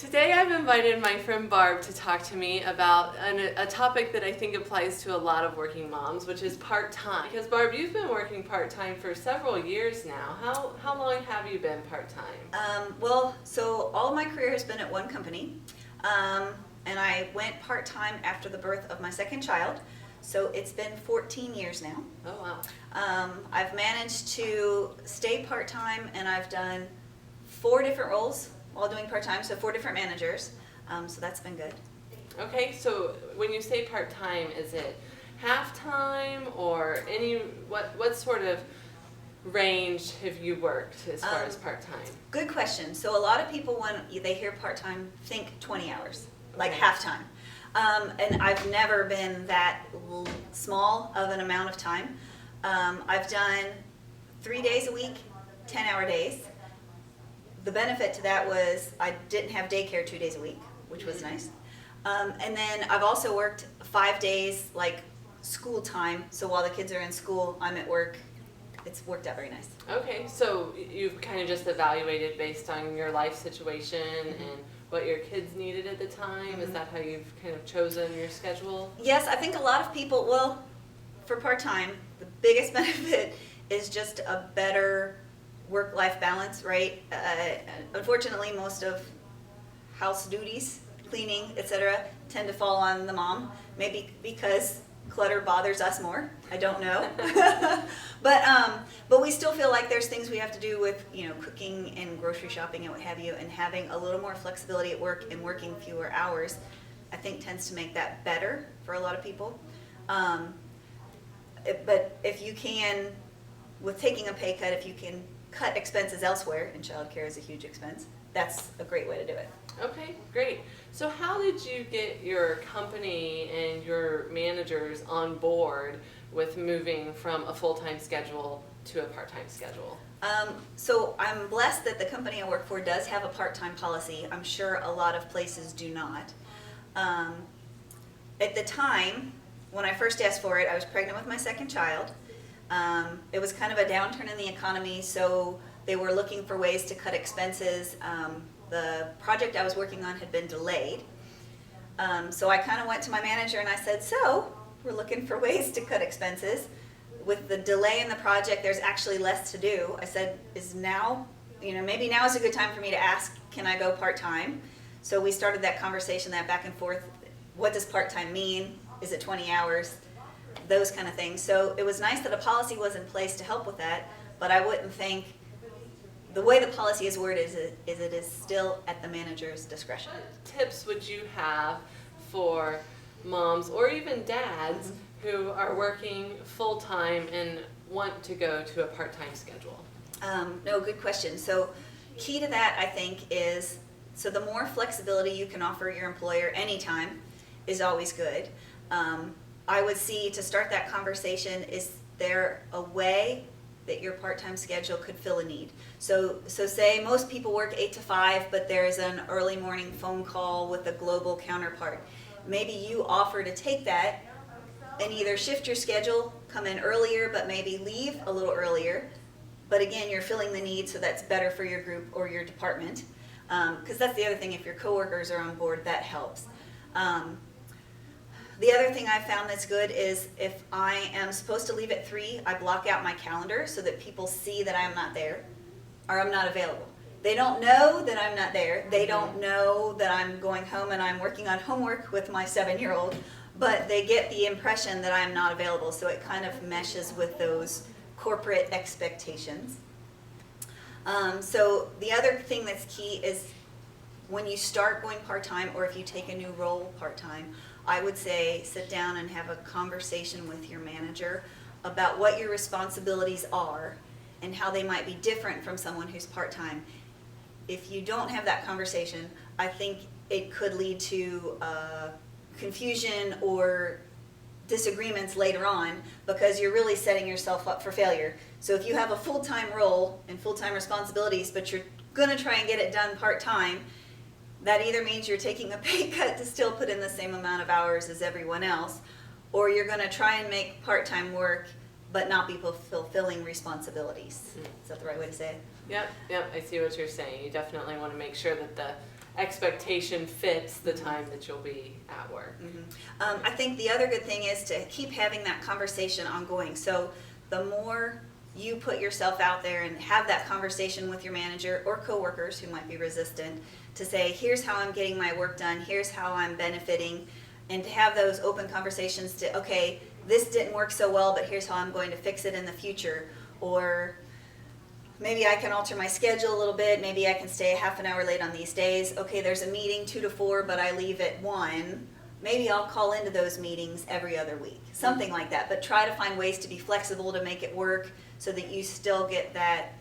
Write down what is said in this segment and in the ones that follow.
Today I've invited my friend Barb to talk to me about a topic that I think applies to a lot of working moms, which is part-time. Because Barb, you've been working part-time for several years now. How long have you been part-time? So all of my career has been at one company, and I went part-time after the birth of my second child. So it's been 14 years now. Oh wow. I've managed to stay part-time, and I've done 4 different roles while doing part-time, so 4 different managers. So that's been good. Okay, so when you say part-time, is it half-time or what sort of range have you worked as far as part-time? Good question. So a lot of people, when they hear part-time, think 20 hours, like Okay. half-time. And I've never been that small of an amount of time. I've done 3 days a week, 10-hour days. The benefit to that was I didn't have daycare 2 days a week, which was nice. And then I've also worked 5 days, like school time. So while the kids are in school, I'm at work. It's worked out very nice. Okay, so you've kind of just evaluated based on your life situation and what your kids needed at the time. Is that how you've kind of chosen your schedule? Yes, I think a lot of people, well, for part-time, the biggest benefit is just a better work-life balance, right? Unfortunately, most of house duties, cleaning, etc., tend to fall on the mom. Maybe because clutter bothers us more. I don't know. But we still feel like there's things we have to do with, cooking and grocery shopping and what have you, and having a little more flexibility at work and working fewer hours, I think tends to make that better for a lot of people. But if you can, with taking a pay cut, if you can cut expenses elsewhere, and childcare is a huge expense, that's a great way to do it. Okay, great. So how did you get your company and your managers on board with moving from a full-time schedule to a part-time schedule? So I'm blessed that the company I work for does have a part-time policy. I'm sure a lot of places do not. At the time, when I first asked for it, I was pregnant with my second child. It was kind of a downturn in the economy, so they were looking for ways to cut expenses. The project I was working on had been delayed. So I kind of went to my manager and I said, so we're looking for ways to cut expenses. With the delay in the project, there's actually less to do. I said, maybe now is a good time for me to ask, can I go part-time? So we started that conversation, that back and forth. What does part-time mean? Is it 20 hours? Those kind of things. So it was nice that a policy was in place to help with that, but I wouldn't think, the way the policy is worded is it is still at the manager's discretion. What tips would you have for moms or even dads who are working full-time and want to go to a part-time schedule? No, good question. So key to that, I think, is, so the more flexibility you can offer your employer anytime is always good. I would see, to start that conversation, is there a way that your part-time schedule could fill a need? So say most people work 8 to 5, but there's an early morning phone call with a global counterpart. Maybe you offer to take that and either shift your schedule, come in earlier, but maybe leave a little earlier. But again, you're filling the need, so that's better for your group or your department. Because that's the other thing, if your coworkers are on board, that helps. The other thing I found that's good is if I am supposed to leave at 3, I block out my calendar so that people see that I'm not there or I'm not available. They don't know that I'm not there. They don't know that I'm going home and I'm working on homework with my 7-year-old, but they get the impression that I'm not available, so it kind of meshes with those corporate expectations. So the other thing that's key is when you start going part-time, or if you take a new role part-time, I would say sit down and have a conversation with your manager about what your responsibilities are and how they might be different from someone who's part-time. If you don't have that conversation, I think it could lead to confusion or disagreements later on, because you're really setting yourself up for failure. So if you have a full-time role and full-time responsibilities, but you're going to try and get it done part-time, that either means you're taking a pay cut to still put in the same amount of hours as everyone else, or you're going to try and make part-time work but not be fulfilling responsibilities. Is that the right way to say it? Yep, I see what you're saying. You definitely want to make sure that the expectation fits the time that you'll be at work. I think the other good thing is to keep having that conversation ongoing. So the more you put yourself out there and have that conversation with your manager or coworkers who might be resistant to say, here's how I'm getting my work done, here's how I'm benefiting, and to have those open conversations to, okay, this didn't work so well, but here's how I'm going to fix it in the future. Or maybe I can alter my schedule a little bit. Maybe I can stay a half an hour late on these days. Okay, there's a meeting 2 to 4, but I leave at 1. Maybe I'll call into those meetings every other week. Something like that. But try to find ways to be flexible to make it work so that you still get that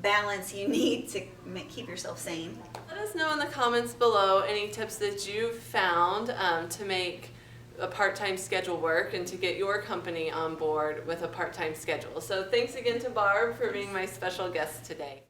balance you need to keep yourself sane. Let us know in the comments below any tips that you've found to make a part-time schedule work and to get your company on board with a part-time schedule. So thanks again to Barb for being my special guest today.